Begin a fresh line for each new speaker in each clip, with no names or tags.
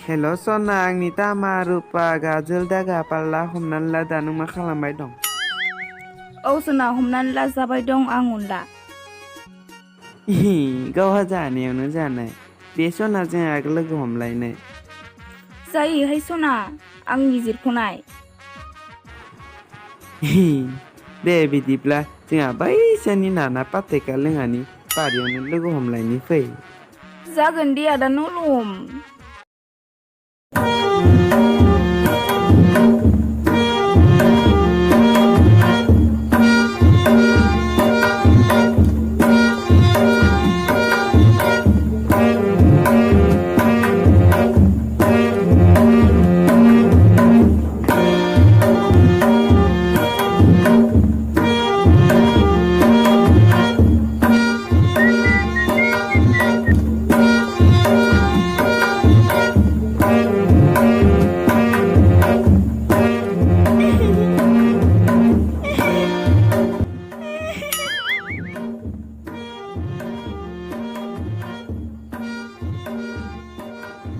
हेल' सना आंनि तामा रुपा गाजोल दागा पाल्ला हमनानै ला दा नों मा खालामबाय दं?
औ सोना हमनानै ला जाबाय दं आं अनला।
गावहा जानायावनो जानाय बे सनाजों आगोल लोगो हमलायनाय।
जायोहाय सना आंनि जिरख'नाय।
दे बिदिब्ला जोंहा बैसानि नाना पाटेका लोङानि बारियावनो लोगो हमलायनि फै।
जागोन दे आदा नलम।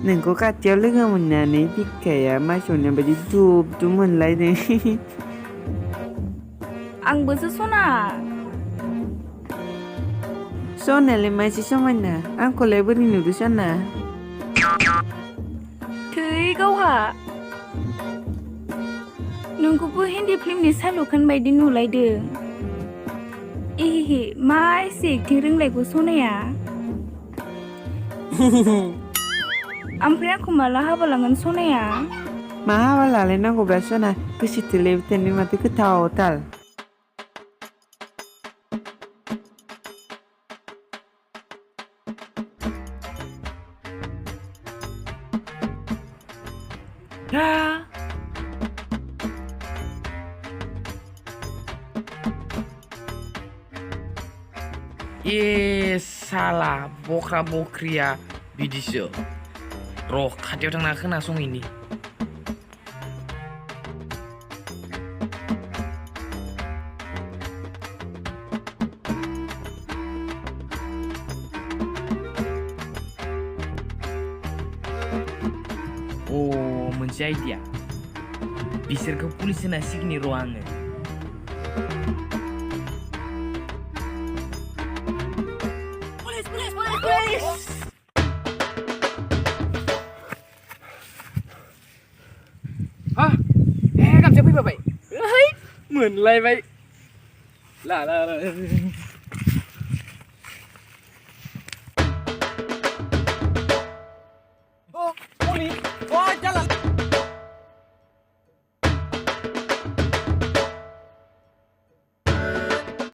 नोंखौ खाथियाव लोगो मोननानै बिखाया मास'नाय बायदि दुब दुब मोनलायदों।
आंबोसो सना।
सनायालाय मासे समायना आंखौलाय बोरै नुदों सना?
थै गावहा नोंखौबो हिन्दी फिल्मनि सालुखान बायदि नुलायदों। एहे मा एसे एक्टिं रोंलायगौ सनाया। ओमफ्राय आंखौ माला हाबा लागोन सनाया?
मा हाबा लालायनांगौब्रा सना गोसो थोलायबाय थानाय माथो गोथावथार।
साला बख्रा बख्रिया बिदिसो र' खाथियाव थांना खोनासंहैनि। मोनसे आइडिया बिसोरखौ पुलिस होना सिगनि र' आङो। गामसा फैबाय मोनलायबाय ला ला ला पुलिस